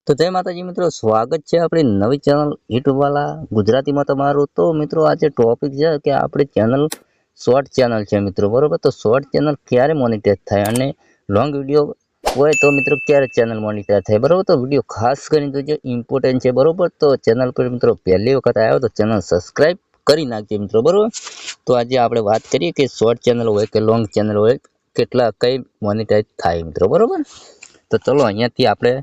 તો જય માતાજી મિત્રો, સ્વાગત છે આપણી નવી ચેનલ યુટ્યુબ વાલા ગુજરાતીમાં તમારું। તો મિત્રો આજે ટોપિક છે કે આપણી ચેનલ શોર્ટ ચેનલ છે મિત્રો, બરોબર। તો શોર્ટ ચેનલ ક્યારે મોનિટાઈઝ થાય અને લોંગ વિડીયો હોય તો મિત્રો ક્યારે ચેનલ મોનિટાઈઝ થાય, બરોબર। તો વિડીયો ખાસ કરીને જોજો, ઇમ્પોર્ટન્ટ છે, બરોબર। તો ચેનલ પર મિત્રો પહેલી વખત આવ્યો તો ચેનલ સબસ્ક્રાઈબ કરી નાખજો મિત્રો, બરોબર। તો આજે આપણે વાત કરીએ કે શોર્ટ ચેનલ હોય કે લોંગ ચેનલ હોય કઈ મોનિટાઈઝ થાય મિત્રો, બરોબર। તો ચલો અહીંયાથી આપણે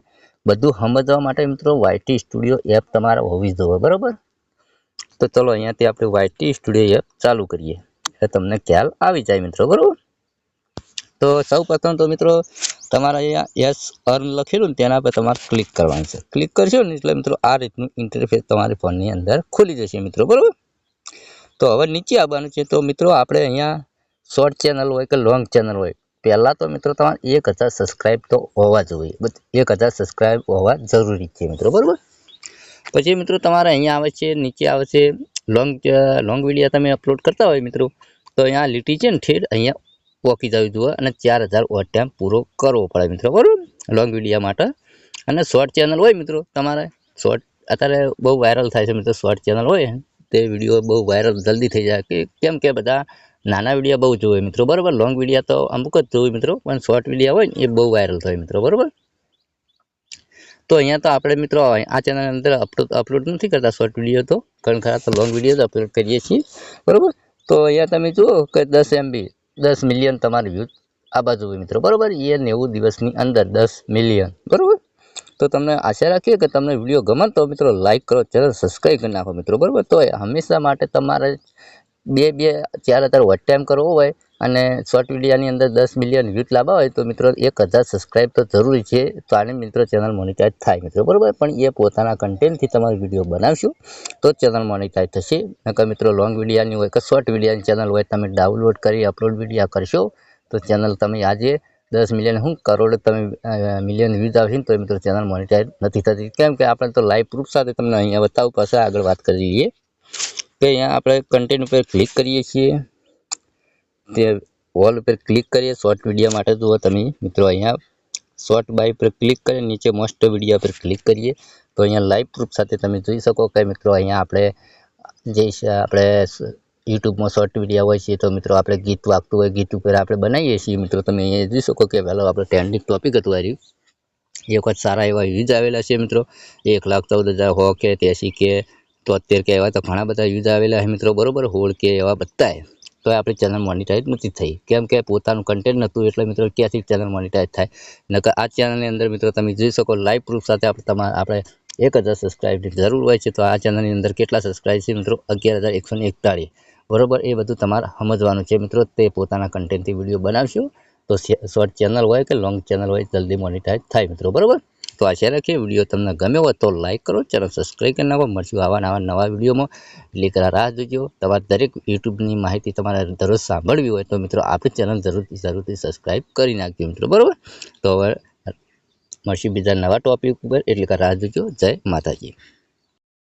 બધું સમજવા માટે મિત્રો YT સ્ટુડિયો એપ તમારે હોવી જોઈએ, બરોબર। તો ચલો અહીંયાથી આપણે YT સ્ટુડિયો એપ ચાલુ કરીએ એટલે તમને ખ્યાલ આવી જાય મિત્રો, બરોબર। તો સૌ પ્રથમ તો મિત્રો તમારે અહીંયા યસ અર્ન લખેલું ને તેના પર તમારે ક્લિક કરવાનું છે। ક્લિક કરશો ને એટલે મિત્રો આ રીતનું ઇન્ટરફેસ તમારી ફોનની અંદર ખુલી જશે મિત્રો, બરોબર। તો હવે નીચે આવવાનું છે। તો મિત્રો આપણે અહીંયા શોર્ટ ચેનલ હોય કે લોંગ ચેનલ હોય, પહેલાં તો મિત્રો તમારે 1000 સબસ્ક્રાઈબ તો હોવા જોઈએ, 1000 સબસ્ક્રાઈબ હોવા જરૂરી છે મિત્રો, બરાબર। પછી મિત્રો તમારે અહીંયા આવે છે, નીચે આવે છે લોંગ વિડીયો તમે અપલોડ કરતા હોય મિત્રો, તો અહીંયા લીટી છે ને ઠેર અહીંયા પોકી જવી જોઈએ અને 4000 વોચ ટાઈમ પૂરો કરવો પડે મિત્રો, બરાબર, લોંગ વિડીયો માટે। અને શોર્ટ ચેનલ હોય મિત્રો તમારે શોર્ટ અત્યારે બહુ વાયરલ થાય છે મિત્રો, શોર્ટ ચેનલ હોય તે વિડીયો બહુ વાયરલ જલ્દી થઈ જાય કેમ કે બધા નાના વિડીયો બહુ જોવે મિત્રો, બરાબર। લોંગ વિડીયો તો અમુક જ જોવે મિત્રો, પણ શોર્ટ વિડીયો હોય ને એ બહુ વાયરલ થાય મિત્રો, બરાબર। તો અહીંયા તો આપણે મિત્રો આ ચેનલ અંદર અપલોડ નથી કરતા શોર્ટ વિડીયો, તો ઘણા ખરા તો લોંગ વિડીયો અપલોડ કરીએ છીએ, બરાબર। તો અહીંયા તમે જુઓ કે 10 MB 10 મિલિયન તમારી વ્યૂઝ આ બાજુ હોય મિત્રો, બરાબર। એ 90 દિવસની અંદર 10 મિલિયન, બરાબર। તો તમને આશા રાખીએ કે તમને વિડીયો ગમે તો મિત્રો લાઈક કરો, ચેનલ સબસ્ક્રાઈબ કરી નાખો મિત્રો, બરાબર। તો હંમેશા માટે તમારે 4000 વોચ ટાઈમ કરવો હોય અને શોર્ટ વિડીયોની અંદર 10 મિલિયન વ્યૂઝ લાવવા હોય તો મિત્રો 1000 સબસ્ક્રાઈબ તો જરૂરી છે। તો આને મિત્રો ચેનલ મોનિટાઈઝ થાય મિત્રો, બરાબર। પણ એ પોતાના કન્ટેન્ટથી તમારે વિડીયો બનાવશું તો ચેનલ મોનિટાઈઝ થશે, નકર મિત્રો લોંગ વિડીયોની હોય કે શોર્ટ વિડીયોની ચેનલ હોય તમે ડાઉનલોડ કરી અપલોડ વિડીયો કરશો તો ચેનલ તમે આજે 10 મિલિયન કરોડ તમે મિલિયન વ્યૂઝ આવશે તો મિત્રો ચેનલ મોનિટાઈઝ નથી થતી, કેમ કે આપણે તો લાઈવ પ્રૂફ સાથે તમને અહીંયા બતાવું, પાછા આગળ વાત કરી લઈએ કે અહીંયા આપણે કન્ટેન્ટ ઉપર ક્લિક કરીએ છીએ, તે વોલ ઉપર ક્લિક કરીએ શોર્ટ વિડીયો માટે જુઓ તમે મિત્રો, અહીંયા શોર્ટ બાય પર ક્લિક કરી નીચે મોસ્ટ વિડીયો પર ક્લિક કરીએ તો અહીંયા લાઈવ પ્રૂફ સાથે તમે જોઈ શકો કે મિત્રો અહીંયા આપણે યુટ્યુબમાં શોર્ટ વિડીયો હોય છે તો મિત્રો આપણે ગીત વાગતું હોય ગીત ઉપર આપણે બનાવીએ છીએ મિત્રો, તમે અહીંયા જોઈ શકો કે પહેલાં આપણે ટ્રેન્ડિંગ ટોપિક હતું આ રહ્યું, એ વખત સારા એવા વ્યૂઝ આવેલા છે મિત્રો, 1,14,000 100 કે 83 કે 73 કે એવા તો ઘણા બધા વ્યૂઝ આવેલા છે મિત્રો, બરાબર, 16 કે એવા બધાય। તો આપણી ચેનલ મોનિટાઈઝ નથી થઈ, કેમ કે પોતાનું કન્ટેન્ટ નહોતું એટલે મિત્રો ક્યાંથી ચેનલ મોનિટાઈઝ થાય, નકર આ ચેનલની અંદર મિત્રો તમે જોઈ શકો લાઈવ પ્રૂફ સાથે આપણે 1000 સબસ્ક્રાઈબની જરૂર હોય છે। તો આ ચેનલની અંદર કેટલા સબસ્ક્રાઈબ છે મિત્રો? 11,141, બરાબર। એ બધું તમારે સમજવાનું છે મિત્રો, તે પોતાના કન્ટેન્ટથી વિડીયો બનાવશો તો શોર્ટ ચેનલ હોય કે લોંગ ચેનલ હોય જલ્દી મોનિટાઈઝ થાય મિત્રો, બરાબર। તો આશા રાખીએ વિડીયો તમને ગમ્યો હોય તો લાઈક કરો, ચેનલ સબસ્ક્રાઈબ કરી નાખો, મળશું આવા નવા વિડીયોમાં, એટલે રાહ જોજો। તમારે દરેક યુટ્યુબની માહિતી તમારે દરરોજ સાંભળવી હોય તો મિત્રો આપણી ચેનલ જરૂરથી સબસ્ક્રાઈબ કરી નાખજો મિત્રો, બરાબર। તો હવે મળશું બીજા નવા ટોપિક ઉપર, એટલે રાહ જોજો। જય માતાજી।